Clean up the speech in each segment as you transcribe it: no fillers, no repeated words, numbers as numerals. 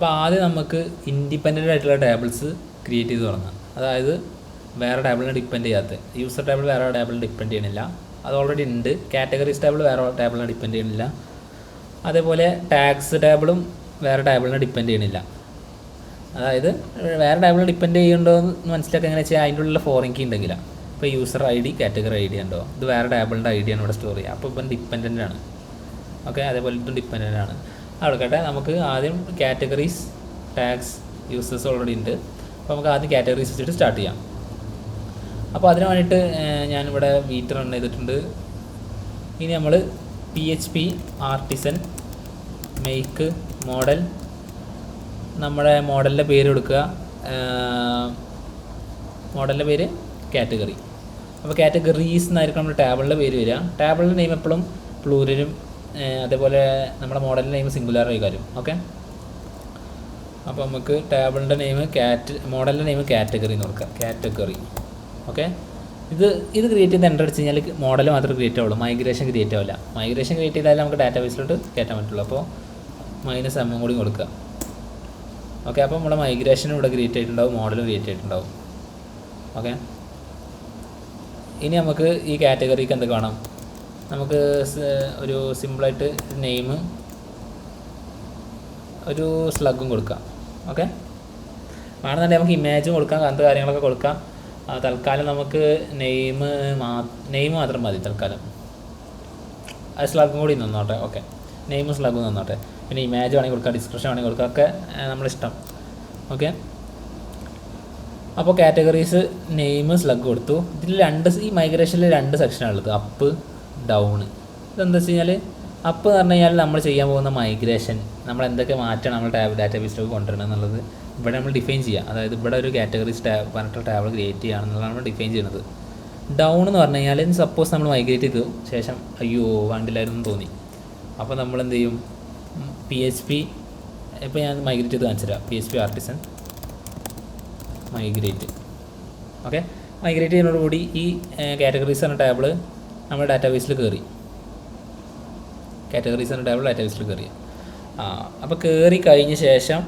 അപ്പോൾ ആദ്യം നമുക്ക് ഇൻഡിപെൻഡൻ്റ് ആയിട്ടുള്ള ടേബിൾസ് ക്രിയേറ്റ് ചെയ്ത് തുടങ്ങാം. അതായത് വേറെ ടേബിളിനെ ഡിപ്പെൻഡ് ചെയ്യാത്ത യൂസർ ടേബിൾ വേറെ ടേബിളിനെ ഡിപ്പെൻഡ് ചെയ്യണില്ല, അത് ഓൾറെഡി ഉണ്ട്. കാറ്റഗറീസ് ടേബിൾ വേറെ ടേബിളിനെ ഡിപ്പെൻഡ് ചെയ്യണില്ല. അതേപോലെ ടാഗ്സ് ടേബിളും വേറെ ടേബിളിനെ ഡിപ്പെൻഡ് ചെയ്യണില്ല. അതായത് വേറെ ടേബിളിനെ ഡിപ്പെൻഡ് ചെയ്യുന്നുണ്ടോ എന്ന് മനസ്സിലാക്കുക എങ്ങനെ വെച്ചാൽ അതിൻ്റെ ഉള്ളിൽ ഫോറിൻ കീ ഉണ്ടെങ്കിലാണ്. ഇപ്പോൾ user ID category ID ഉണ്ടോ, ഇത് വേറെ ടേബിളിൻ്റെ ഐ ഡിയാണ് ഇവിടെ സ്റ്റോർ ചെയ്യുക. അപ്പോൾ ഇപ്പം ഡിപ്പെൻഡൻ്റ് ആണ്. ഓക്കെ, അതേപോലെ ഇതും ഡിപ്പെൻഡൻ്റ് ആണ്. അവിടെക്കട്ടെ, നമുക്ക് ആദ്യം കാറ്റഗറീസ് ടാഗ്സ് യൂസേഴ്സ് ഓൾറെഡി ഉണ്ട്. അപ്പോൾ നമുക്ക് ആദ്യം കാറ്റഗറീസ് വെച്ചിട്ട് സ്റ്റാർട്ട് ചെയ്യാം. അപ്പോൾ അതിന് വേണ്ടിയിട്ട് ഞാനിവിടെ വീറ്റ് റൺ ചെയ്തിട്ടുണ്ട്. ഇനി നമ്മൾ PHP ആർട്ടിസൻ മേക്ക് മോഡൽ, നമ്മുടെ മോഡലിൻ്റെ പേര് കൊടുക്കുക. മോഡലിൻ്റെ പേര് കാറ്റഗറി. അപ്പോൾ കാറ്റഗറീസ് എന്നായിരിക്കും നമ്മുടെ ടേബിളിൻ്റെ പേര് വരിക. ടേബിളിൻ്റെ നെയിം എപ്പോഴും പ്ലൂരലും അതേപോലെ നമ്മുടെ മോഡലിൻ്റെ നെയിം സിംഗുലർ ആയിരിക്കും. ഓക്കെ, അപ്പോൾ നമുക്ക് ടേബിളിൻ്റെ നെയിം മോഡലിൻ്റെ നെയിം കാറ്റഗറി എന്ന് കൊടുക്കുക. കാറ്റഗറി. ഓക്കെ, ഇത് ക്രിയേറ്റ് ചെയ്ത് എൻ്റർ അടിച്ച് കഴിഞ്ഞാൽ മോഡൽ മാത്രമേ ക്രിയേറ്റ് ആവുള്ളൂ, മൈഗ്രേഷൻ ക്രിയേറ്റ് ആവില്ല. മൈഗ്രേഷൻ ക്രിയേറ്റ് ചെയ്താലേ നമുക്ക് ഡാറ്റാബേസിലോട്ട് കയറ്റാൻ പറ്റുള്ളൂ. അപ്പോൾ -m കൂടി കൊടുക്കുക. ഓക്കെ, അപ്പോൾ നമ്മുടെ മൈഗ്രേഷൻ ഇവിടെ ക്രിയേറ്റ് ആയിട്ടുണ്ടാവും, മോഡലും ക്രിയേറ്റ് ആയിട്ടുണ്ടാവും. ഓക്കെ, ഇനി നമുക്ക് ഈ കാറ്റഗറിക്ക് എന്തൊക്കെ വേണം? നമുക്ക് ഒരു സിമ്പിളായിട്ട് നെയിം, ഒരു സ്ലഗും കൊടുക്കാം. ഓക്കെ, വേണമെന്നുണ്ടെങ്കിൽ നമുക്ക് ഇമേജും കൊടുക്കാം, അങ്ങനത്തെ കാര്യങ്ങളൊക്കെ കൊടുക്കാം. തൽക്കാലം നമുക്ക് നെയിം മാത്രം മതി തൽക്കാലം. അത് സ്ലഗും കൂടി നിന്നോട്ടെ. ഓക്കെ, നെയിമും സ്ലഗും നിന്നോട്ടെ. പിന്നെ ഇമേജ് വേണമെങ്കിൽ കൊടുക്കാം, ഡിസ്ക്രിപ്ഷൻ വേണമെങ്കിൽ കൊടുക്കാം, ഒക്കെ നമ്മളിഷ്ടം. ഓക്കെ, അപ്പോൾ കാറ്റഗറീസ് നെയിം സ്ലഗ് കൊടുത്തു. ഇതിൽ ഈ മൈഗ്രേഷനിൽ 2 സെക്ഷനാണുള്ളത്, അപ്പ് ഡൗൺ. ഇതെന്താ വെച്ച് കഴിഞ്ഞാൽ, അപ്പ് എന്ന് പറഞ്ഞു കഴിഞ്ഞാൽ നമ്മൾ ചെയ്യാൻ പോകുന്ന മൈഗ്രേഷൻ, നമ്മൾ എന്തൊക്കെ മാറ്റണം നമ്മൾ ഡാറ്റാബേസിലേക്ക് കൊണ്ടുവരണം എന്നുള്ളത് ഇവിടെ നമ്മൾ ഡിഫൈൻ ചെയ്യുക. അതായത് ഇവിടെ ഒരു കാറ്റഗറീസ് പറഞ്ഞിട്ട് ടേബിൾ ക്രിയേറ്റ് ചെയ്യുകയാണെന്നുള്ളതാണ് നമ്മൾ ഡിഫൈൻ ചെയ്യുന്നത്. ഡൗൺ എന്ന് പറഞ്ഞു കഴിഞ്ഞാൽ സപ്പോസ് നമ്മൾ മൈഗ്രേറ്റ് ചെയ്തു ശേഷം അയ്യോ വേണ്ടില്ലായിരുന്നു തോന്നി, അപ്പോൾ നമ്മൾ എന്ത് ചെയ്യും? PHP ഇപ്പോൾ ഞാൻ മൈഗ്രേറ്റ് ചെയ്ത് കാണിച്ചു തരാം. PHP artisan migrate. Okay, migrate ചെയ്യുന്നതോടുകൂടി ഈ കാറ്റഗറീസ് എന്ന ടേബിൾ നമ്മുടെ ഡാറ്റാബേസിൽ കയറി. കാറ്റഗറീസ് എന്ന ടേബിൾ ഡാറ്റാബേസിൽ കയറി. അപ്പോൾ കയറി കഴിഞ്ഞ ശേഷം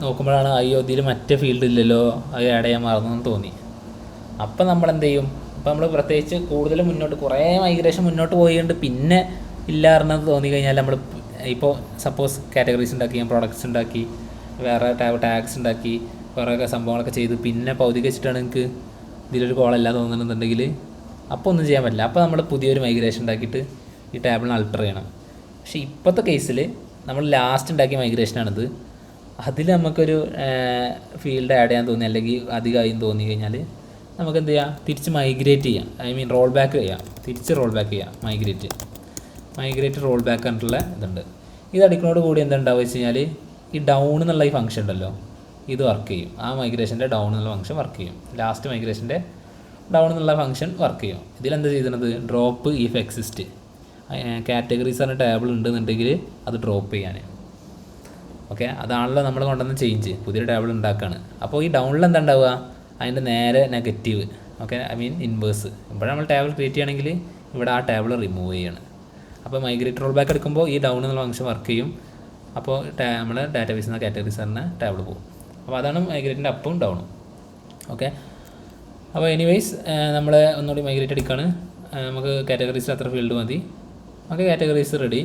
നോക്കുമ്പോഴാണ് അയ്യോ ഇതിൽ മറ്റേ ഫീൽഡ് ഇല്ലല്ലോ, അത് ആഡ് ചെയ്യാൻ മറന്നെന്ന് തോന്നി. അപ്പോൾ നമ്മൾ എന്ത് ചെയ്യും? അപ്പോൾ നമ്മൾ പ്രത്യേകിച്ച് കൂടുതൽ കുറേ മൈഗ്രേഷൻ മുന്നോട്ട് പോയിട്ടുണ്ട്, പിന്നെ ഇല്ലായിരുന്നത് തോന്നി കഴിഞ്ഞാൽ നമ്മൾ ഇപ്പോൾ സപ്പോസ് കാറ്റഗറീസ് ഉണ്ടാക്കി, ഞാൻ പ്രോഡക്റ്റ്സ് ഉണ്ടാക്കി, വേറെ ടാഗ്സ് ഉണ്ടാക്കി, കുറേ സംഭവങ്ങളൊക്കെ ചെയ്ത് പിന്നെ പകുതി വെച്ചിട്ടാണ് എനിക്ക് ഇതിലൊരു കോളല്ല തോന്നുന്നുണ്ടെങ്കിൽ അപ്പോൾ ഒന്നും ചെയ്യാൻ പറ്റില്ല. അപ്പോൾ നമ്മൾ പുതിയൊരു മൈഗ്രേഷൻ ഉണ്ടാക്കിയിട്ട് ഈ ടേബിളിന് അൾട്ടർ ചെയ്യണം. പക്ഷേ ഇപ്പോഴത്തെ കേസിൽ നമ്മൾ ലാസ്റ്റ് ഉണ്ടാക്കിയ മൈഗ്രേഷനാണിത്. അതിൽ നമുക്കൊരു ഫീൽഡ് ആഡ് ചെയ്യാൻ തോന്നി അല്ലെങ്കിൽ അധികമായി തോന്നി കഴിഞ്ഞാൽ നമുക്ക് എന്ത് ചെയ്യാം? തിരിച്ച് മൈഗ്രേറ്റ് ചെയ്യാം. റോൾ ബാക്ക് ചെയ്യാം. തിരിച്ച് റോൾ ബാക്ക് ചെയ്യാം. മൈഗ്രേറ്റ് റോൾ ബാക്ക് പറഞ്ഞിട്ടുള്ള ഇതുണ്ട്. ഇത് അടിക്കുന്നതോട് കൂടി എന്തുണ്ടാവുക വെച്ച് കഴിഞ്ഞാൽ ഈ ഡൗൺ എന്നുള്ള ഈ ഫംഗ്ഷൻ ഉണ്ടല്ലോ, ഇത് വർക്ക് ചെയ്യും. ആ മൈഗ്രേഷൻ്റെ ഡൗൺ എന്നുള്ള ഫംഗ്ഷൻ വർക്ക് ചെയ്യും. ലാസ്റ്റ് മൈഗ്രേഷൻ്റെ ഡൗൺ എന്നുള്ള ഫംഗ്ഷൻ വർക്ക് ചെയ്യും. ഇതിലെന്താ ചെയ്തിരുന്നത്? Drop if exist. കാറ്റഗറീസ് പറഞ്ഞ ടേബിൾ ഉണ്ടെന്നുണ്ടെങ്കിൽ അത് ഡ്രോപ്പ് ചെയ്യാൻ. ഓക്കെ, അതാണല്ലോ നമ്മൾ കൊണ്ടുവന്ന ചേഞ്ച്. പുതിയൊരു ടേബിൾ ഉണ്ടാക്കുകയാണ്. അപ്പോൾ ഈ ഡൗണിൽ എന്താ ഉണ്ടാവുക? അതിൻ്റെ നേരെ നെഗറ്റീവ്. Okay, inverse. ഇവിടെ നമ്മൾ ടേബിൾ ക്രിയേറ്റ് ചെയ്യുകയാണെങ്കിൽ ഇവിടെ ആ ടേബിൾ റിമൂവ് ചെയ്യണം. അപ്പോൾ മൈഗ്രേറ്റ് റോൾ ബാക്ക് എടുക്കുമ്പോൾ ഈ ഡൗൺ എന്നുള്ള ഫംഗ്ഷൻ വർക്ക് ചെയ്യും. അപ്പോൾ നമ്മൾ ഡാറ്റാബേസിൽ നിന്ന് കാറ്റഗറീസ് പറഞ്ഞ ടേബിൾ പോകും. അപ്പോൾ അതാണ് മൈഗ്രേറ്റിൻ്റെ അപ്പും ഡൗണും. ഓക്കെ, അപ്പോൾ എനിവേയ്സ് നമ്മൾ ഒന്നുകൂടി മൈഗ്രേറ്റ് അടിക്കുകയാണ്. നമുക്ക് കാറ്റഗറീസിൽ അത്ര ഫീൽഡ് മതി. Okay, categories ready.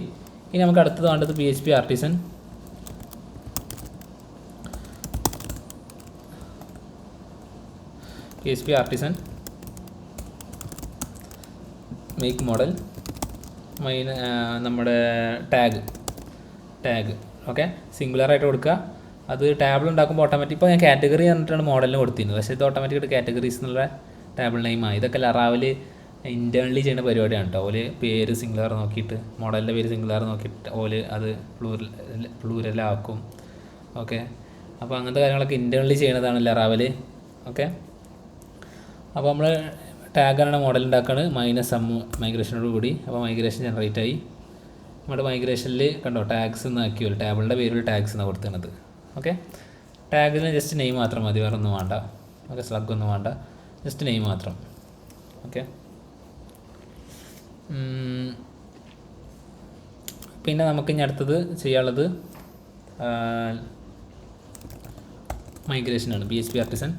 ഇനി നമുക്ക് അടുത്തത് വേണ്ടത് PHP artisan. PHP artisan make model നമ്മുടെ ടാഗ്. ഓക്കെ, സിംഗുലറായിട്ട് കൊടുക്കുക. അത് ടേബിൾ ഉണ്ടാക്കുമ്പോൾ ഓട്ടോമാറ്റിക് ഇപ്പോൾ ഞാൻ കാറ്റഗറി പറഞ്ഞിട്ടാണ് മോഡലിന് കൊടുത്തിരുന്നത്. പക്ഷേ ഇത് ഓട്ടോമാറ്റിക്കായിട്ട് കാറ്റഗറീസ് എന്നുള്ള ടേബിൾ നെയിമായി. ഇതൊക്കെ ലറാവൽ ഇൻറ്റേർണലി ചെയ്യുന്ന പരിപാടിയാണ് കേട്ടോ. ഓല് പേര് സിംഗുലർ നോക്കിയിട്ട്, മോഡലിൻ്റെ പേര് സിംഗുലർ നോക്കിയിട്ട് ഓല് അത് പ്ലൂരലാക്കും. ഓക്കെ, അപ്പോൾ അങ്ങനത്തെ കാര്യങ്ങളൊക്കെ ഇൻറ്റേർണലി ചെയ്യണതാണ് ലറാവൽ. ഓക്കെ, അപ്പോൾ നമ്മൾ ടാഗാണ് മോഡൽ ഉണ്ടാക്കുകയാണ് -m മൈഗ്രേഷനോട് കൂടി. അപ്പോൾ മൈഗ്രേഷൻ ജനറേറ്റ് ആയി. നമ്മുടെ മൈഗ്രേഷനിൽ കണ്ടോ ടാഗ്സ് എന്ന് ആക്കിയല്ലോ, ടേബിളിൻ്റെ പേരിൽ ടാഗ്സ് എന്നാണ് കൊടുക്കുന്നത്. ഓക്കെ, ടാഗിന് ജസ്റ്റ് നെയിം മാത്രം മതി, വേറെ ഒന്നും വേണ്ട. ഓക്കെ, സ്ലഗ് ഒന്നും വേണ്ട, ജസ്റ്റ് നെയിം മാത്രം. ഓക്കെ, പിന്നെ നമുക്ക് ഇനി അടുത്തത് ചെയ്യാനുള്ളത് മൈഗ്രേഷനാണ്. PHP artisan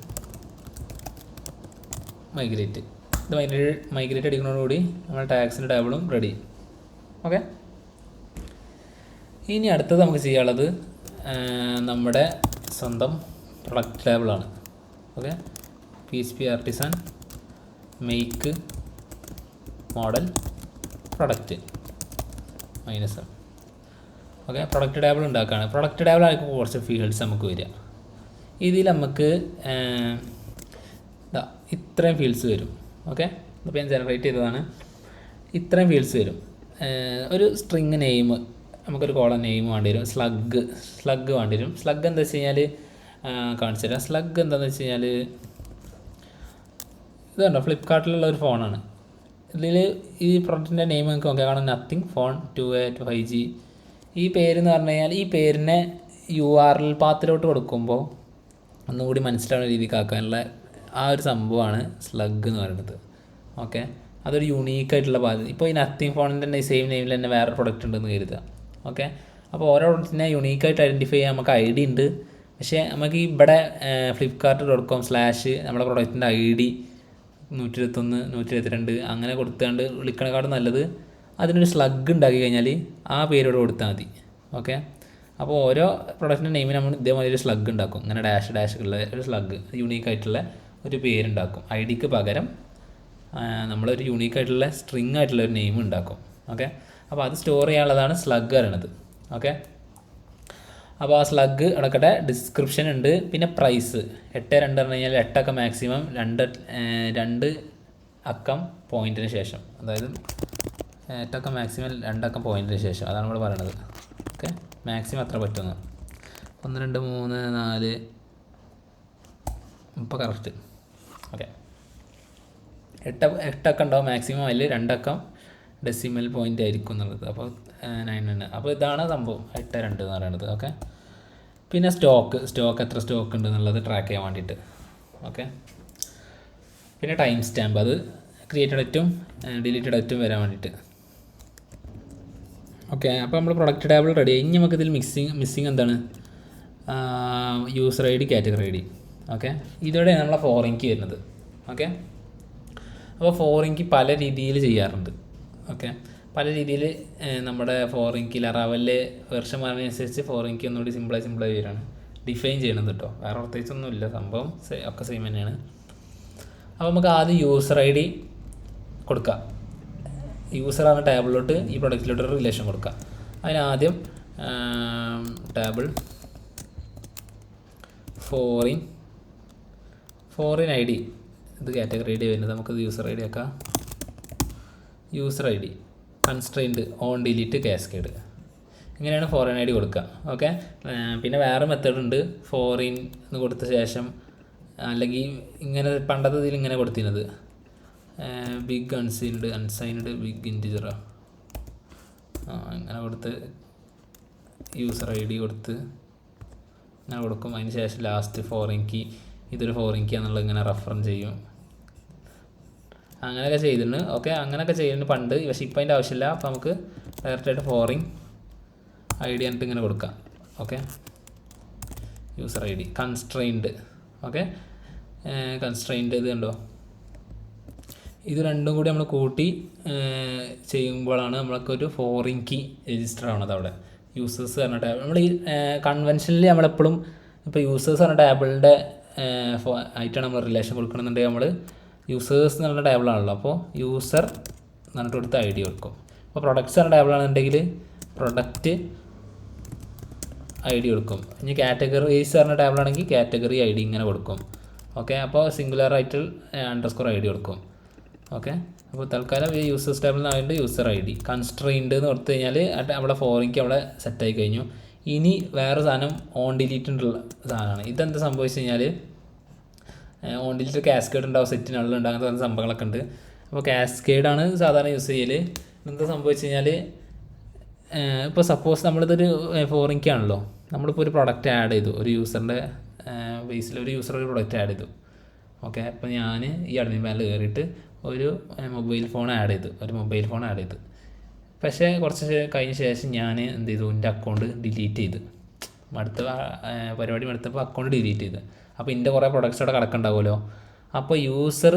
migrate. ഇത് മൈഗ്രേറ്റ് അടിക്കുന്നതോടുകൂടി നമ്മൾ ടാഗ്സിൻ്റെ ടേബിളും റെഡി. ഓക്കെ, ഇനി അടുത്തത് നമുക്ക് ചെയ്യാനുള്ളത് നമ്മുടെ സ്വന്തം പ്രൊഡക്റ്റ് ടേബിളാണ്. Okay, PHP artisan make model product -1. Okay, product table ഉണ്ടാക്കുകയാണ്. പ്രൊഡക്റ്റ് ടേബിൾ ആയിരിക്കും കുറച്ച് ഫീൽഡ്സ് നമുക്ക് വരിക. ഇതിൽ നമുക്ക് ഇത്രയും ഫീൽഡ്സ് വരും. ഓക്കെ, അപ്പോൾ ഞാൻ ജനറേറ്റ് ചെയ്തതാണ്. ഇത്രയും ഫീൽഡ്സ് വരും. ഒരു സ്ട്രിങ് നെയിം, നമുക്കൊരു കോളം നെയിം വേണ്ടി വരും. സ്ലഗ് വേണ്ടി വരും. സ്ലഗ് എന്താ വെച്ച് കഴിഞ്ഞാൽ കാണിച്ചു തരാം. സ്ലഗ് എന്താണെന്ന് വെച്ച് കഴിഞ്ഞാൽ ഇതുണ്ടോ, ഫ്ലിപ്കാർട്ടിലുള്ള ഒരു ഫോണാണ്. ഇതിൽ ഈ പ്രൊഡക്റ്റിൻ്റെ നെയിം നമുക്ക് നോക്കിയാൽ കാണാം, നത്തിങ് ഫോൺ 2A 5G. ഈ പേരെന്ന് പറഞ്ഞു കഴിഞ്ഞാൽ ഈ പേരിനെ URL പാത്തിലോട്ട് കൊടുക്കുമ്പോൾ ഒന്നുകൂടി മനസ്സിലാവുന്ന രീതിക്ക് ആക്കാനുള്ള ആ ഒരു സംഭവമാണ് സ്ലഗ് എന്ന് പറയുന്നത്. ഓക്കെ, അതൊരു യുണീക്കായിട്ടുള്ള പാത്ത്. ഇപ്പോൾ ഈ നത്തിങ് ഫോണിൻ്റെ തന്നെ സെയിം നെയിമിൽ തന്നെ വേറെ പ്രൊഡക്റ്റ് ഉണ്ടെന്ന് കരുതുക. ഓക്കെ, അപ്പോൾ ഓരോ പ്രൊഡക്റ്റിനെ യുണീക്കായിട്ട് ഐഡൻറ്റിഫൈ ചെയ്യാൻ നമുക്ക് ID ഉണ്ട്. പക്ഷേ നമുക്ക് ഇവിടെ flipkart.com/ നമ്മുടെ പ്രൊഡക്റ്റിൻ്റെ ID 121 122 അങ്ങനെ കൊടുത്തുകൊണ്ട് വിളിക്കണേക്കാളും നല്ലത് അതിനൊരു സ്ലഗ് ഉണ്ടാക്കി കഴിഞ്ഞാൽ ആ പേരോട് കൊടുത്താൽ മതി. ഓക്കെ, അപ്പോൾ ഓരോ പ്രൊഡക്റ്റിൻ്റെ നെയിമിന് നമ്മൾ ഇതേമാതിരി ഒരു സ്ലഗ് ഉണ്ടാക്കും. ഇങ്ങനെ ഡാഷ് ഉള്ള ഒരു സ്ലഗ്, യൂണീക്കായിട്ടുള്ള ഒരു പേരുണ്ടാക്കും. IDക്ക് പകരം നമ്മളൊരു യൂണീക്കായിട്ടുള്ള സ്ട്രിങ് ആയിട്ടുള്ള ഒരു നെയിം ഉണ്ടാക്കും. ഓക്കെ, അപ്പോൾ അത് സ്റ്റോർ ചെയ്യാനുള്ളതാണ് സ്ലഗ് പറയണത്. ഓക്കെ, അപ്പോൾ ആ സ്ലഗ് അടക്കട്ടെ. ഡിസ്ക്രിപ്ഷൻ ഉണ്ട്, പിന്നെ പ്രൈസ് 8.2 പറഞ്ഞു കഴിഞ്ഞാൽ 8 അക്കം മാക്സിമം, 2 അക്കം പോയിൻറ്റിന് ശേഷം, അതായത് 8 അക്കം മാക്സിമം 2 അക്കം പോയിൻറ്റിന് ശേഷം, അതാണ് നമ്മൾ പറയണത്. ഓക്കെ, മാക്സിമം അത്ര പറ്റുമെന്ന്. 1 2 3 4 ഇപ്പോൾ കറക്റ്റ്. ഓക്കെ, 8 അക്കം ഉണ്ടാവും മാക്സിമം. അതിൽ 2 അക്കം ഡെസിമൽ പോയിൻ്റ് ആയിരിക്കും എന്നുള്ളത്. അപ്പോൾ 9 അപ്പോൾ ഇതാണ് സംഭവം 8.2 എന്ന് പറയുന്നത്. ഓക്കെ, പിന്നെ സ്റ്റോക്ക് എത്ര സ്റ്റോക്ക് ഉണ്ട് എന്നുള്ളത് ട്രാക്ക് ചെയ്യാൻ വേണ്ടിയിട്ട്. ഓക്കെ, പിന്നെ ടൈം സ്റ്റാമ്പ്, അത് ക്രിയേറ്റഡ് ഡേറ്റും ഡിലീറ്റഡ് ഡേറ്റും വരാൻ വേണ്ടിയിട്ട്. ഓക്കെ, അപ്പോൾ നമ്മൾ പ്രൊഡക്റ്റ് ടേബിൾ റെഡി ആയി. ഇനി നമുക്കിതിൽ മിസ്സിങ് എന്താണ്? User ID, category ID. Okay, ഇതോടെയാണ് നമ്മളെ ഫോറിൻക്ക് വരുന്നത്. ഓക്കെ, അപ്പോൾ ഫോറിൻക്ക് പല രീതിയിൽ ചെയ്യാറുണ്ട്. ഓക്കെ, പല രീതിയിൽ നമ്മുടെ ഫോറിൻക്ക് ലറാവലിൽ വെർഷൻ മാറുന്നതിനനുസരിച്ച് ഫോറിൻക്ക് ഒന്നുകൂടി സിമ്പിളായി വരികയാണ് ഡിഫൈൻ ചെയ്യണത് കേട്ടോ. വേറെ പ്രത്യേകിച്ചൊന്നുമില്ല, സംഭവം ഒക്കെ സെയിം തന്നെയാണ്. അപ്പോൾ നമുക്ക് ആദ്യം യൂസർ ID കൊടുക്കാം. യൂസറാണ് ടേബിളിലോട്ട് ഈ പ്രൊഡക്റ്റിലോട്ടൊരു റിലേഷൻ കൊടുക്കുക. അതിനാദ്യം ടേബിൾ ഫോറിൻ ID, ഇത് കാറ്റഗറി ID വരുന്നത്. നമുക്കത് യൂസർ ID ആക്കാം. User ID constrained on delete cascade, ഇങ്ങനെയാണ് ഫോറിൻ ID കൊടുക്കുക. ഓക്കെ, പിന്നെ വേറെ മെത്തേഡ് ഉണ്ട്. ഫോറിൻ എന്ന് കൊടുത്ത ശേഷം, അല്ലെങ്കിൽ ഇങ്ങനെ പണ്ടത്തെ ഇതിൽ ഇങ്ങനെ കൊടുത്തിരുന്നത് ബിഗ് അൺസൈൻഡ് ബിഗ് ഇൻറ്റിജറോ അങ്ങനെ കൊടുത്ത് യൂസർ ID കൊടുത്ത് അങ്ങനെ കൊടുക്കും. അതിന് ശേഷം ലാസ്റ്റ് ഫോറിൻ കീ, ഇതൊരു ഫോറിൻ കീ എന്നുള്ളത് ഇങ്ങനെ റെഫർ ചെയ്യും. അങ്ങനെയൊക്കെ ചെയ്തിട്ടുണ്ട്. ഓക്കെ, അങ്ങനെയൊക്കെ ചെയ്യുന്നുണ്ട് പണ്ട്, പക്ഷേ ഇപ്പം അതിൻ്റെ ആവശ്യമില്ല. അപ്പോൾ നമുക്ക് ഡയറക്റ്റായിട്ട് ഫോറിൻ ID എന്നിട്ട് ഇങ്ങനെ കൊടുക്കാം. Okay, user ID constrained. Okay, constrained ഇത് കണ്ടോ, ഇത് രണ്ടും കൂടി നമ്മൾ കൂട്ടി ചെയ്യുമ്പോഴാണ് നമ്മൾക്കൊരു ഫോറിൻ കീ രജിസ്റ്റർ ആവണത്. അവിടെ യൂസേഴ്സ് പറഞ്ഞ ടേബിൾ, നമ്മൾ ഈ കൺവെൻഷനലി നമ്മളെപ്പോഴും ഇപ്പോൾ യൂസേഴ്സ് പറഞ്ഞ ടേബിളിൻ്റെ ആയിട്ടാണ് നമ്മൾ റിലേഷൻ കൊടുക്കണമെന്നുണ്ടെങ്കിൽ നമ്മൾ യൂസേഴ്സ് എന്ന് പറഞ്ഞ ടേബിളാണല്ലോ. അപ്പോൾ യൂസർ എന്നിട്ട് കൊടുത്ത് ID കൊടുക്കും. അപ്പോൾ പ്രൊഡക്ട്സ് പറഞ്ഞ ടേബിളാണെന്നുണ്ടെങ്കിൽ പ്രൊഡക്റ്റ് ID കൊടുക്കും. ഇനി കാറ്റഗറീസ് പറഞ്ഞ ടേബിളാണെങ്കിൽ കാറ്റഗറി ID ഇങ്ങനെ കൊടുക്കും. ഓക്കെ, അപ്പോൾ സിംഗുലർ ആയിട്ട് _ID കൊടുക്കും. ഓക്കെ, അപ്പോൾ തൽക്കാലം ഈ യൂസേഴ്സ് ടേബിളിൽ നിന്നായതുകൊണ്ട് യൂസർ ID കൺസ്ട്രെയിൻഡ് എന്ന് കൊടുത്തു കഴിഞ്ഞാൽ അവിടെ ഫോറിൻക്ക് അവിടെ സെറ്റായി കഴിഞ്ഞു. ഇനി വേറെ സാധനം ഓൺ ഡിലീറ്റുള്ള സാധനമാണ്. ഇതെന്താ സംഭവിച്ചു കഴിഞ്ഞാൽ ഓൺ ഡിലീറ്റ് കാസ്കേഡ് ഉണ്ടാവും, സെറ്റിനുള്ളിലുണ്ട്, അങ്ങനത്തെ സംഭവങ്ങളൊക്കെ ഉണ്ട്. അപ്പോൾ കാസ്കേഡാണ് സാധാരണ യൂസ് ചെയ്യൽ. എന്താ സംഭവിച്ചു കഴിഞ്ഞാൽ ഇപ്പോൾ സപ്പോസ് നമ്മളിതൊരു ഫോറിൻക്ക് ആണല്ലോ, നമ്മളിപ്പോൾ ഒരു പ്രൊഡക്റ്റ് ആഡ് ചെയ്തു, ഒരു യൂസറിൻ്റെ ബേസിൽ ഒരു യൂസർ ഒരു പ്രൊഡക്റ്റ് ആഡ് ചെയ്തു. ഓക്കെ, അപ്പോൾ ഞാൻ ഈ അഡ്മിൻ പാനൽ കയറിയിട്ട് ഒരു മൊബൈൽ ഫോൺ ആഡ് ചെയ്തു. പക്ഷേ കുറച്ച് കഴിഞ്ഞ ശേഷം ഞാൻ എന്ത് ചെയ്തു, എൻ്റെ അക്കൗണ്ട് ഡിലീറ്റ് ചെയ്തു. അടുത്ത പരിപാടി എടുത്തപ്പോൾ അക്കൗണ്ട് ഡിലീറ്റ് ചെയ്ത്. അപ്പോൾ ഇതിൻ്റെ കുറേ പ്രൊഡക്ട്സ് അവിടെ കിടക്കുന്നുണ്ടാവുമല്ലോ. അപ്പോൾ യൂസർ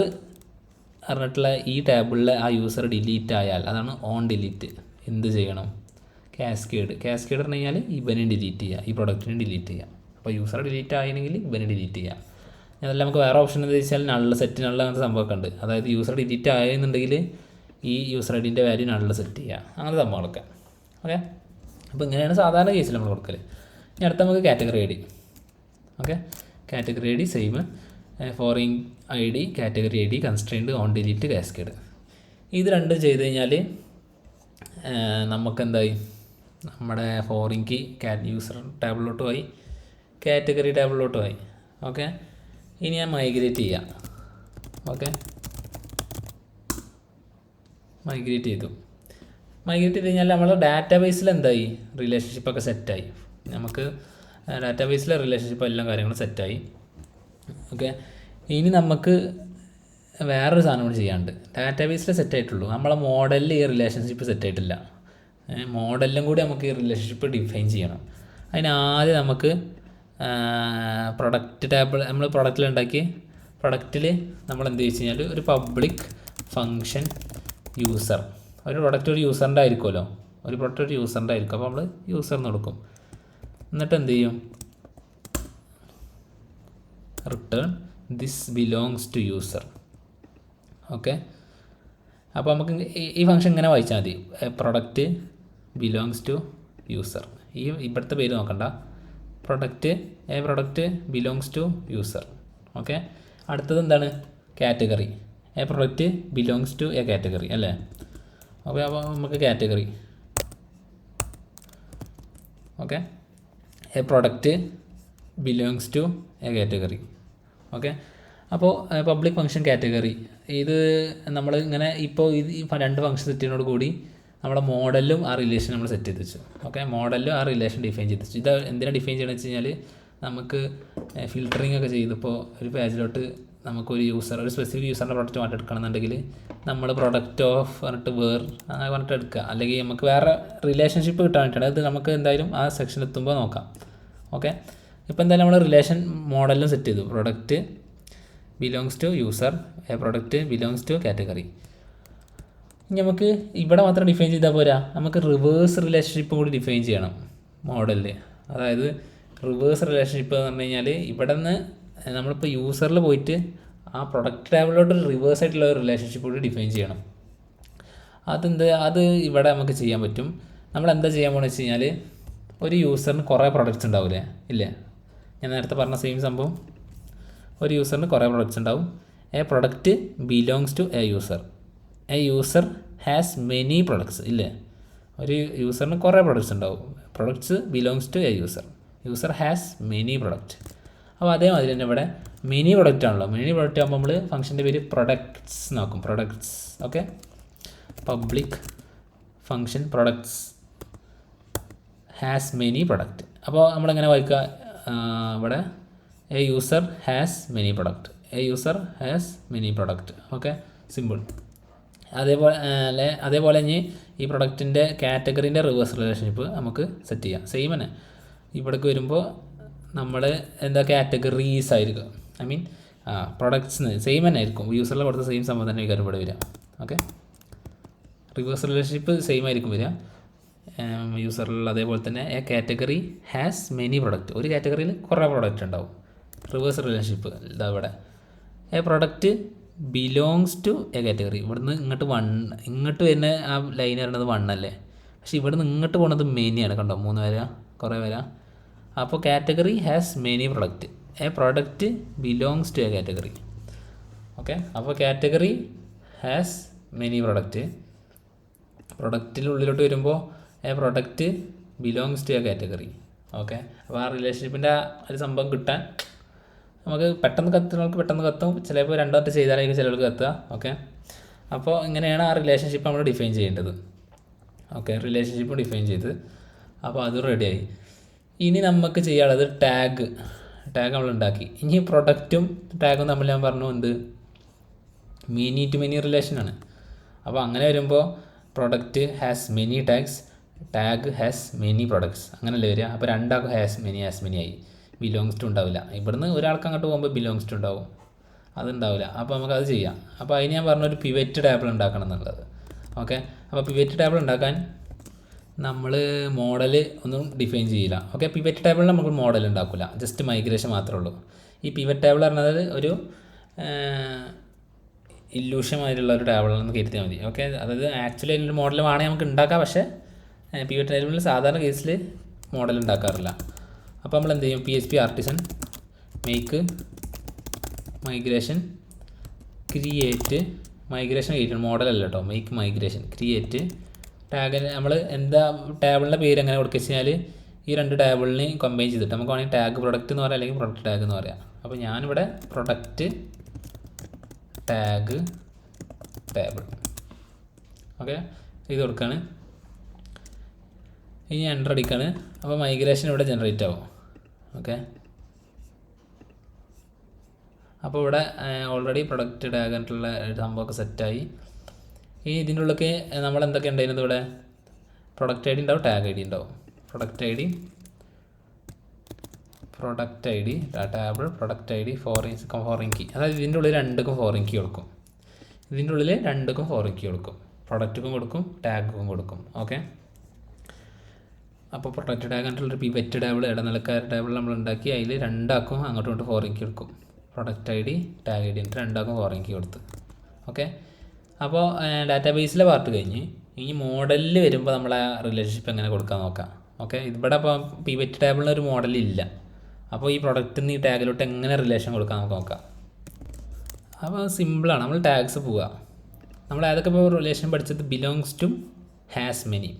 പറഞ്ഞിട്ടുള്ള ഈ ടേബിളിൽ ആ യൂസർ ഡിലീറ്റ് ആയാൽ, അതാണ് ഓൺ ഡിലീറ്റ്, എന്ത് ചെയ്യണം? കാസ്കേഡ് പറഞ്ഞു കഴിഞ്ഞാൽ ഇവനെ ഡിലീറ്റ് ചെയ്യുക, ഈ പ്രൊഡക്റ്റിനെ ഡിലീറ്റ് ചെയ്യുക. അപ്പോൾ യൂസർ ഡിലീറ്റ് ആയെങ്കിൽ ഇവനെ ഡിലീറ്റ് ചെയ്യുക. അതല്ല നമുക്ക് വേറെ ഓപ്ഷൻ എന്താ വെച്ചാൽ നള്ള സെറ്റ് നള്ള അങ്ങനത്തെ സംഭവമൊക്കെ ഉണ്ട്. അതായത് യൂസർ ഡിലീറ്റ് ആയെന്നുണ്ടെങ്കിൽ ഈ യൂസർ ഐഡിൻ്റെ വാല്യൂ നള്ള സെറ്റ് ചെയ്യുക, അങ്ങനത്തെ സംഭവങ്ങളൊക്കെ. ഓക്കെ, അപ്പോൾ ഇങ്ങനെയാണ് സാധാരണ കേസിൽ നമ്മൾ കൊടുക്കൽ. ഇനി അടുത്ത നമുക്ക് category I D. Okay, category I D same, foreign I D, category I D, constrained, on delete, cascade. ഇത് രണ്ടും ചെയ്ത് കഴിഞ്ഞാൽ നമുക്കെന്തായി, നമ്മുടെ ഫോറിൻ കീ യൂസർ ടേബിളിലോട്ട് പോയി, കാറ്റഗറി ടേബിളിലോട്ട് പോയി. ഓക്കെ, ഇനി ഞാൻ മൈഗ്രേറ്റ് ചെയ്യാം. ഓക്കെ, മൈഗ്രേറ്റ് ചെയ്തു കഴിഞ്ഞാൽ നമ്മൾ ഡാറ്റാബേസിൽ എന്തായി, റിലേഷൻഷിപ്പൊക്കെ സെറ്റായി. നമുക്ക് ഡാറ്റാബേസിലെ റിലേഷൻഷിപ്പ് എല്ലാ കാര്യങ്ങളും സെറ്റായി. ഓക്കെ, ഇനി നമുക്ക് വേറൊരു സാധനം കൂടി ചെയ്യാണ്ട്. ഡാറ്റാബേസിൽ സെറ്റായിട്ടുള്ളൂ, നമ്മളെ മോഡലിൽ ഈ റിലേഷൻഷിപ്പ് സെറ്റായിട്ടില്ല. മോഡലിലും കൂടി നമുക്ക് ഈ റിലേഷൻഷിപ്പ് ഡിഫൈൻ ചെയ്യണം. അതിനാദ്യം നമുക്ക് പ്രൊഡക്റ്റ് ടേബിൾ നമ്മൾ പ്രൊഡക്റ്റിലുണ്ടാക്കി, പ്രൊഡക്റ്റിൽ നമ്മൾ എന്ത് വെച്ച് കഴിഞ്ഞാൽ ഒരു പബ്ലിക് ഫങ്ഷൻ യൂസർ, ഒരു പ്രൊഡക്റ്റ് ഒരു യൂസറിൻ്റെ ആയിരിക്കുമല്ലോ, ഒരു പ്രൊഡക്റ്റ് ഒരു യൂസറിൻ്റെ ആയിരിക്കും. അപ്പോൾ നമ്മൾ യൂസറിന് കൊടുക്കും. എന്നിട്ട് എന്ത് ചെയ്യും, return this belongs to user. Okay, അപ്പോൾ നമുക്ക് ഈ ഫംഗ്ഷൻ ഇങ്ങനെ വായിച്ചാൽ മതി, പ്രൊഡക്റ്റ് ബിലോങ്സ് ടു യൂസർ. ഈ ഇവിടുത്തെ പേര് നോക്കണ്ട, product belongs to user. Okay, അടുത്തത് എന്താണ്, category. Product belongs to a category അല്ലേ. ഓക്കെ, അപ്പോൾ നമുക്ക് category. Okay, product belongs to a category. Okay, അപ്പോൾ പബ്ലിക് ഫംഗ്ഷൻ കാറ്റഗറി, ഇത് നമ്മൾ ഇങ്ങനെ ഇപ്പോൾ ഈ രണ്ട് ഫംഗ്ഷൻ സെറ്റിനോട് കൂടി നമ്മുടെ മോഡലിലും ആ റിലേഷൻ നമ്മൾ സെറ്റ് ചെയ്ത് വെച്ചു. ഓക്കെ, മോഡലിലും ആ റിലേഷൻ ഡിഫൈൻ ചെയ്ത് വെച്ചു. ഇത് എന്തിനാണ് ഡിഫൈൻ ചെയ്യണമെന്ന് വെച്ച് കഴിഞ്ഞാൽ, നമുക്ക് ഫിൽറ്ററിങ് ഒക്കെ ചെയ്തപ്പോൾ ഒരു പേജിലോട്ട് നമുക്കൊരു ഒരു സ്പെസിഫിക് യൂസറിൻ്റെ പ്രൊഡക്റ്റ് മാറ്റി എടുക്കണമെന്നുണ്ടെങ്കിൽ നമ്മൾ പ്രൊഡക്റ്റ് ഓഫ് പറഞ്ഞിട്ട് അങ്ങനെ പറഞ്ഞിട്ട് എടുക്കുക. അല്ലെങ്കിൽ നമുക്ക് വേറെ റിലേഷൻഷിപ്പ് കിട്ടാൻ വേണ്ടിയിട്ടാണ്. അത് നമുക്ക് എന്തായാലും ആ സെക്ഷൻ എത്തുമ്പോൾ നോക്കാം. ഓക്കെ, ഇപ്പോൾ എന്തായാലും നമ്മൾ റിലേഷൻ മോഡലിലും സെറ്റ് ചെയ്തു, product belongs to user, product belongs to category. ഇനി നമുക്ക് ഇവിടെ മാത്രം ഡിഫൈൻ ചെയ്താൽ പോരാ, നമുക്ക് റിവേഴ്സ് റിലേഷൻഷിപ്പും കൂടി ഡിഫൈൻ ചെയ്യണം മോഡലിൽ. അതായത് റിവേഴ്സ് റിലേഷൻഷിപ്പ് എന്ന് പറഞ്ഞു കഴിഞ്ഞാൽ, ഇവിടെ നിന്ന് നമ്മളിപ്പോൾ യൂസറിൽ പോയിട്ട് ആ പ്രൊഡക്റ്റ് ടേബിളിലോട്ട് റിവേഴ്സ് ആയിട്ടുള്ള ഒരു റിലേഷൻഷിപ്പ് കൂടി ഡിഫൈൻ ചെയ്യണം. അത് ഇവിടെ നമുക്ക് ചെയ്യാൻ പറ്റും. നമ്മൾ എന്താ ചെയ്യാൻ പോകുന്നത് വെച്ച് കഴിഞ്ഞാൽ, ഒരു യൂസറിന് കുറേ പ്രൊഡക്റ്റ്സ് ഉണ്ടാവില്ലേ, ഇല്ലേ? ഞാൻ നേരത്തെ പറഞ്ഞ സെയിം സംഭവം, ഒരു യൂസറിന് കുറേ പ്രൊഡക്റ്റ്സ് ഉണ്ടാവും. A product belongs to a user has many products, ഇല്ലേ? ഒരു യൂസറിന് കുറേ പ്രൊഡക്ട്സ് ഉണ്ടാവും. Products belongs to a user has many product. അപ്പോൾ അതേമാതിരി തന്നെ ഇവിടെ മെനി പ്രൊഡക്റ്റ് ആണല്ലോ. മെനി പ്രൊഡക്റ്റ് ആകുമ്പോൾ നമ്മൾ ഫംഗ്ഷൻ്റെ പേര് പ്രൊഡക്ട്സ് നോക്കും, products. Okay, public function products has many product. അപ്പോൾ നമ്മളെങ്ങനെ വായിക്കുക, ഇവിടെ a user has many product. Okay, simple. അതേപോലെ ഇനി ഈ പ്രൊഡക്റ്റിൻ്റെ കാറ്റഗറീൻ്റെ റിവേഴ്സ് റിലേഷൻഷിപ്പ് നമുക്ക് സെറ്റ് ചെയ്യാം. സെയിം തന്നെ ഇവിടേക്ക് വരുമ്പോൾ നമ്മൾ എന്താ കാറ്റഗറീസ് ആയിരിക്കും, പ്രൊഡക്ട്സിന് സെയിം തന്നെ ആയിരിക്കും. യൂസറിൽ കൊടുത്ത സെയിം സംഭവം തന്നെ കാര്യം ഇവിടെ വരിക. ഓക്കെ, റിവേഴ്സ് റിലേഷൻഷിപ്പ് സെയിം ആയിരിക്കും വരിക യൂസറിൽ. അതേപോലെ തന്നെ a category has many product, ഒരു കാറ്റഗറിയിൽ കുറേ പ്രൊഡക്റ്റ് ഉണ്ടാവും. റിവേഴ്സ് റിലേഷൻഷിപ്പ് ഇതാ ഇവിടെ, a product belongs to a category. ഇവിടുന്ന് ഇങ്ങോട്ട് വരുന്ന ആ ലൈൻ വരുന്നത് 1 അല്ലേ, പക്ഷേ ഇവിടുന്ന് ഇങ്ങോട്ട് പോകുന്നത് മെനിയാണ്. കണ്ടോ, 3 വര, കുറേ വര. അപ്പോൾ category has many product, a product belongs to a category. Okay, അപ്പോൾ കാറ്റഗറി ഹാസ് മെനി പ്രൊഡക്റ്റ്, പ്രൊഡക്റ്റിനുള്ളിലോട്ട് വരുമ്പോൾ a product belongs to a category. Okay, അപ്പോൾ ആ റിലേഷൻഷിപ്പിൻ്റെ ഒരു സംഭവം കിട്ടാൻ നമുക്ക് പെട്ടെന്ന് കത്തും, ചിലപ്പോൾ 2 വട്ടം ചെയ്താലായിരിക്കും ചിലർക്ക് കത്തുക. ഓക്കെ, അപ്പോൾ ഇങ്ങനെയാണ് ആ റിലേഷൻഷിപ്പ് നമ്മൾ ഡിഫൈൻ ചെയ്യേണ്ടത്. ഓക്കെ, റിലേഷൻഷിപ്പ് ഡിഫൈൻ ചെയ്ത് അപ്പോൾ അത് റെഡിയായി. ഇനി നമുക്ക് ചെയ്യാനുള്ളത് ടാഗ് നമ്മൾ ഉണ്ടാക്കി. ഇനി പ്രൊഡക്റ്റും ടാഗും തമ്മിൽ ഞാൻ പറഞ്ഞു മെനി ടു മെനി റിലേഷനാണ്. അപ്പോൾ അങ്ങനെ വരുമ്പോൾ product has many tags, tag has many products അങ്ങനല്ലേ വരിക. അപ്പോൾ രണ്ടാൾക്കും ഹാസ് മെനി ആയി. ബിലോങ്സ് ടു ഉണ്ടാവില്ല. ഇവിടുന്ന് ഒരാൾക്ക് അങ്ങോട്ട് പോകുമ്പോൾ ബിലോങ്സ് ടു ഉണ്ടാവും, അതുണ്ടാവില്ല. അപ്പോൾ നമുക്കത് ചെയ്യാം. അപ്പോൾ അതിന് ഞാൻ പറഞ്ഞൊരു പിവറ്റ് ടേബിൾ ഉണ്ടാക്കണം എന്നുള്ളത്. ഓക്കെ, അപ്പോൾ പിവറ്റ് ടേബിൾ ഉണ്ടാക്കാൻ നമ്മൾ മോഡൽ ഒന്നും ഡിഫൈൻ ചെയ്യില്ല. ഓക്കെ, പിവറ്റ് ടേബിളിൽ നമുക്ക് മോഡൽ ഉണ്ടാക്കില്ല, ജസ്റ്റ് മൈഗ്രേഷൻ മാത്രമേ ഉള്ളൂ. ഈ പിവറ്റ് ടേബിൾ പറഞ്ഞത് ഒരു ഇല്യൂഷമായിട്ടുള്ള ഒരു ടേബിളാണെന്ന് കരുതിയാൽ മതി. ഓക്കെ, അതായത് ആക്ച്വലി അതിനൊരു മോഡൽ വേണമെങ്കിൽ നമുക്ക് ഉണ്ടാക്കാം, പക്ഷേ പിവറ്റ് ടേബിളിൽ സാധാരണ കേസിൽ മോഡൽ ഉണ്ടാക്കാറില്ല. അപ്പോൾ നമ്മൾ എന്ത് ചെയ്യും, PHP artisan make migration create മോഡലല്ല കേട്ടോ, മേക്ക് മൈഗ്രേഷൻ ക്രിയേറ്റ് ടാഗിന് നമ്മൾ എന്താ ടേബിളിൻ്റെ പേര് എങ്ങനെ കൊടുക്കുക വെച്ചാൽ ഈ രണ്ട് ടേബിളിന് കമ്പൈൻ ചെയ്തിട്ട് നമുക്ക് വേണമെങ്കിൽ ടാഗ് പ്രൊഡക്റ്റ് എന്ന് പറയാം, അല്ലെങ്കിൽ പ്രൊഡക്റ്റ് ടാഗ് എന്ന് പറയാം. അപ്പോൾ ഞാനിവിടെ പ്രൊഡക്റ്റ് ടാഗ് ടേബിൾ ഓക്കെ ഇത് കൊടുക്കുകയാണ്. ഇനി എൻ്റർ അടിക്കുകയാണ്. അപ്പോൾ മൈഗ്രേഷൻ ഇവിടെ ജനറേറ്റ് ആവും. ഓക്കെ, അപ്പോൾ ഇവിടെ ഓൾറെഡി പ്രൊഡക്റ്റ് ടാഗ് ആയിട്ടുള്ള സംഭവമൊക്കെ സെറ്റായി. ഇനി ഇതിൻ്റെ ഉള്ളിലേക്ക് നമ്മൾ എന്തൊക്കെ ഉണ്ടായിരുന്നത്, ഇവിടെ പ്രൊഡക്റ്റ് ഐ ഡി ഉണ്ടാവും, ടാഗ് ഐ ഡി ഉണ്ടാവും. Product I D table product I D foreign key, അതായത് ഇതിൻ്റെ ഉള്ളിൽ രണ്ടുക്കും ഫോറിൻ കീ കൊടുക്കും. പ്രൊഡക്റ്റുക്കും കൊടുക്കും, ടാഗും കൊടുക്കും. ഓക്കെ, അപ്പോൾ പ്രൊഡക്റ്റ് ടാഗ് ആയിട്ടുള്ളൊരു പിവറ്റ് ടേബിൾ ഇടനിലക്കാർ ടേബിൾ നമ്മൾ ഉണ്ടാക്കി, അതിൽ രണ്ടാക്കും അങ്ങോട്ടും ഇങ്ങോട്ട് ഫോറിൻ കീ കൊടുക്കും. Product I D tag I D എന്നിട്ട് രണ്ടാക്കും ഫോറിൻ കീ കൊടുത്ത്. ഓക്കെ, അപ്പോൾ ഡാറ്റാബേസിലെ പാർട്ട് കഴിഞ്ഞ് ഇനി മോഡലിൽ വരുമ്പോൾ നമ്മൾ ആ റിലേഷൻഷിപ്പ് എങ്ങനെ കൊടുക്കാൻ നോക്കാം. ഓക്കെ, ഇവിടെ അപ്പോൾ പിവറ്റ് ടേബിളിന് ഒരു മോഡലില്ല. അപ്പോൾ ഈ പ്രൊഡക്റ്റിൽ നിന്ന് ഈ ടാഗിലോട്ട് എങ്ങനെ റിലേഷൻ കൊടുക്കാൻ നമുക്ക് നോക്കാം. അപ്പോൾ സിമ്പിളാണ്, നമ്മൾ ടാഗ്സ് പോവുക. നമ്മൾ ഏതൊക്കെ ഇപ്പോൾ റിലേഷൻ പഠിച്ചത് belongs to has many.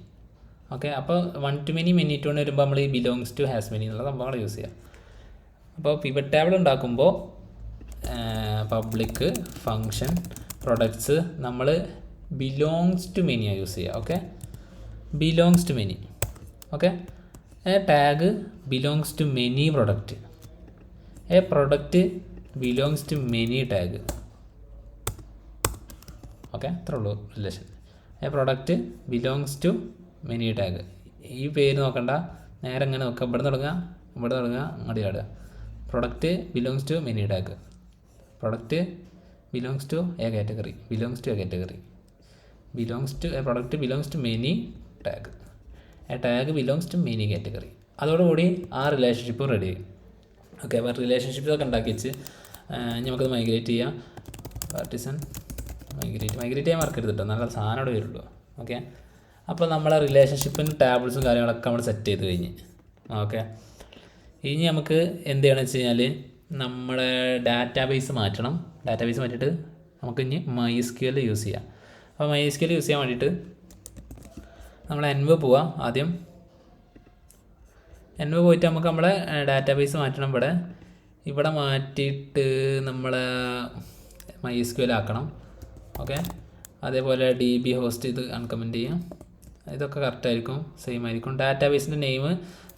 Okay, അപ്പോൾ 1 to many മെനി ടു വരുമ്പോൾ നമ്മൾ ഈ ബിലോങ്സ് ടു ഹാസ് മെനി എന്നുള്ള സംഭവങ്ങൾ യൂസ് ചെയ്യാം. അപ്പോൾ പിവറ്റ് ടേബിൾ ഉണ്ടാക്കുമ്പോൾ പബ്ലിക് ഫങ്ഷൻ പ്രൊഡക്ട്സ് നമ്മൾ ബിലോങ്സ് ടു മെനിയാണ് യൂസ് ചെയ്യുക. Okay, belongs to many. Okay, tag belongs to many product, product belongs to many tag. Okay, അത്രേ ഉള്ളൂ relation. Product belongs to many tag. ഈ പേര് നോക്കണ്ട, നേരെ ഇങ്ങനെ നോക്കുക, ഇവിടെ തുടങ്ങുക അങ്ങോട്ട് ചാടുക. Product belongs to many tag, product belongs to a category, product belongs to many tag, tag belongs to many category. അതോടുകൂടി ആ റിലേഷൻഷിപ്പ് റെഡി ആയി. ഓക്കെ, അപ്പോൾ റിലേഷൻഷിപ്പൊക്കെ ഉണ്ടാക്കി വെച്ച് നമുക്കത് മൈഗ്രേറ്റ് ചെയ്യാം. പാർട്ടിസൺ മൈഗ്രേറ്റ് ചെയ്യാൻ മറക്കരുത് കേട്ടോ, നല്ല സാധനം അവിടെ വരുള്ളൂ. ഓക്കെ, അപ്പോൾ നമ്മളെ റിലേഷൻഷിപ്പിന് ടേബിൾസും കാര്യങ്ങളൊക്കെ നമ്മൾ സെറ്റ് ചെയ്ത് കഴിഞ്ഞ്. ഓക്കെ, ഇനി നമുക്ക് എന്ത് ചെയ്യണമെന്ന് വെച്ച് കഴിഞ്ഞാൽ നമ്മുടെ ഡാറ്റാബേസ് മാറ്റണം. ഡാറ്റാബേസ് മാറ്റിയിട്ട് നമുക്ക് ഇനി MySQL യൂസ് ചെയ്യാം. അപ്പോൾ MySQL യൂസ് ചെയ്യാൻ വേണ്ടിയിട്ട് നമ്മൾ env പോവാം. ആദ്യം env പോയിട്ട് നമുക്ക് നമ്മളെ ഡാറ്റാബേസ് മാറ്റണം. ഇവിടെ മാറ്റിയിട്ട് നമ്മൾ MySQL ആക്കണം. ഓക്കെ, അതേപോലെ DB ഹോസ്റ്റ് ഇത് അൺകമൻറ്റ് ചെയ്യാം. ഇതൊക്കെ കറക്റ്റായിരിക്കും, സെയിം ആയിരിക്കും. ഡാറ്റാബേസിൻ്റെ നെയിം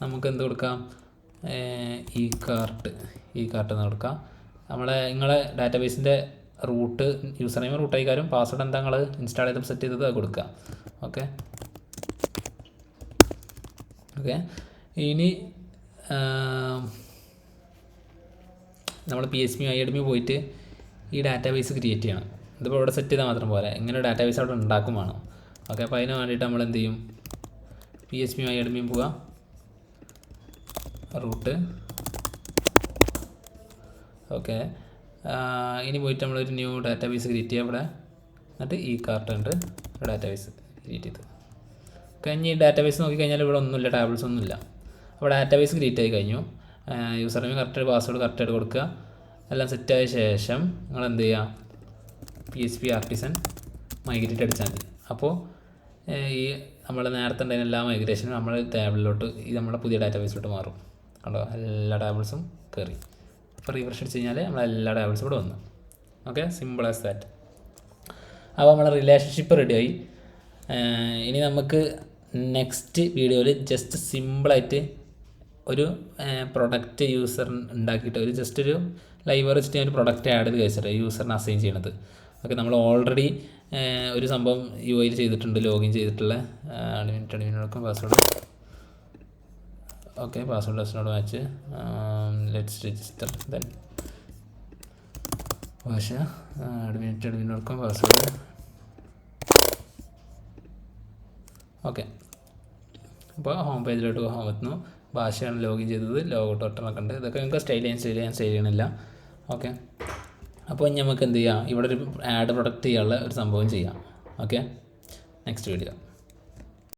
നമുക്ക് എന്ത് കൊടുക്കാം, ഈ കാർട്ട് എന്ന് കൊടുക്കാം. നിങ്ങളെ ഡാറ്റാബേസിൻ്റെ റൂട്ട് യൂസർ നെയിം റൂട്ടായിക്കാരും പാസ്വേഡ് എന്താ നിങ്ങൾ ഇൻസ്റ്റാൾ ചെയ്തപ്പോൾ സെറ്റ് ചെയ്തത് അത് കൊടുക്കുക. ഓക്കെ, ഇനി നമ്മൾ PHP MyAdmin പോയിട്ട് ഈ ഡാറ്റാബേസ് ക്രിയേറ്റ് ചെയ്യണം. ഇതിപ്പോൾ ഇവിടെ സെറ്റ് ചെയ്താൽ മാത്രം പോരാ, ഇങ്ങനെ ഡാറ്റാബേസ് അവിടെ ഉണ്ടാക്കും വേണം. ഓക്കെ, അപ്പോൾ അതിന് വേണ്ടിയിട്ട് നമ്മൾ എന്ത് ചെയ്യും, PHP MyAdmin പോവുക, റൂട്ട്. ഓക്കെ, ഇനി പോയിട്ട് നമ്മളൊരു ന്യൂ ഡാറ്റാബേസ് ക്രിയേറ്റ് ചെയ്യുക ഇവിടെ. എന്നിട്ട് ഈ കാർട്ട് ഉണ്ട് ഡാറ്റാബേസ് ക്രിയേറ്റ് ചെയ്ത് കഴിഞ്ഞ് ഈ ഡാറ്റാബേസ് നോക്കിക്കഴിഞ്ഞാൽ ഇവിടെ ഒന്നുമില്ല, ടേബിൾസ് ഒന്നുമില്ല. അപ്പോൾ ഡാറ്റാബേസ് ക്രിയേറ്റ് ആയി കഴിഞ്ഞു. യൂസർ നെയിം കറക്റ്റ്, പാസ്വേഡ് കറക്റ്റായിട്ട് കൊടുക്കുക. എല്ലാം സെറ്റായ ശേഷം നിങ്ങൾ എന്ത് ചെയ്യുക, PHP ആർട്ടിസൺ മൈഗ്രേറ്റ് അടിച്ചാൽ മതി. അപ്പോൾ ഈ നമ്മൾ നേരത്തെ ഉണ്ടായിരുന്ന എല്ലാ മൈഗ്രേഷനും നമ്മൾ ടേബിളിലോട്ട് ഈ നമ്മുടെ പുതിയ ഡാറ്റാബേസിലോട്ട് മാറും. കണ്ടോ, എല്ലാ ടേബിൾസും കയറി. അപ്പോൾ റീഫ്രഷ് അടിച്ച് കഴിഞ്ഞാൽ നമ്മളെല്ലാ ടേബിൾസും ഇവിടെ വന്നു. Okay, simple as that. അപ്പോൾ നമ്മളെ റിലേഷൻഷിപ്പ് റെഡിയായി. ഇനി നമുക്ക് നെക്സ്റ്റ് വീഡിയോയിൽ ജസ്റ്റ് സിമ്പിളായിട്ട് ഒരു പ്രൊഡക്റ്റ് യൂസർ ഉണ്ടാക്കിയിട്ട് ഒരു ലൈബ്രറി വെച്ചിട്ട് ഒരു പ്രൊഡക്റ്റ് ആഡ് ചെയ്ത് കഴിച്ചിട്ട് യൂസറിന് അസൈൻ ചെയ്യണത്. ഓക്കെ, നമ്മൾ ഓൾറെഡി ഒരു സംഭവം യു ഐയിൽ ചെയ്തിട്ടുണ്ട്, ലോഗിൻ ചെയ്തിട്ടുള്ള അഡ്മിനോടൊപ്പം പാസ്വേഡ്. ഓക്കെ, പാസ്വേഡ് ലെസ്റ്റിനോട് മാച്ച്. Let's register. ദെൻ ഭാഷ അഡ്മിനോടൊപ്പം പാസ്വേഡ്. ഓക്കെ, അപ്പോൾ ഹോം പേജിലോട്ട് പോകാൻ പറ്റുന്നു. ഭാഷയാണ് ലോഗിൻ ചെയ്തത്, ലോഗോ ടോട്ടണൊക്കെ ഉണ്ട്. ഇതൊക്കെ നിങ്ങൾക്ക് സ്റ്റൈൽ ചെയ്യണില്ല. ഓക്കെ, അപ്പോൾ ഇനി നമുക്ക് എന്ത് ചെയ്യാം, ഇവിടെ ഒരു ആഡ് പ്രൊഡക്റ്റ് ചെയ്യാനുള്ള ഒരു സംഭവം ചെയ്യാം. Okay, next video.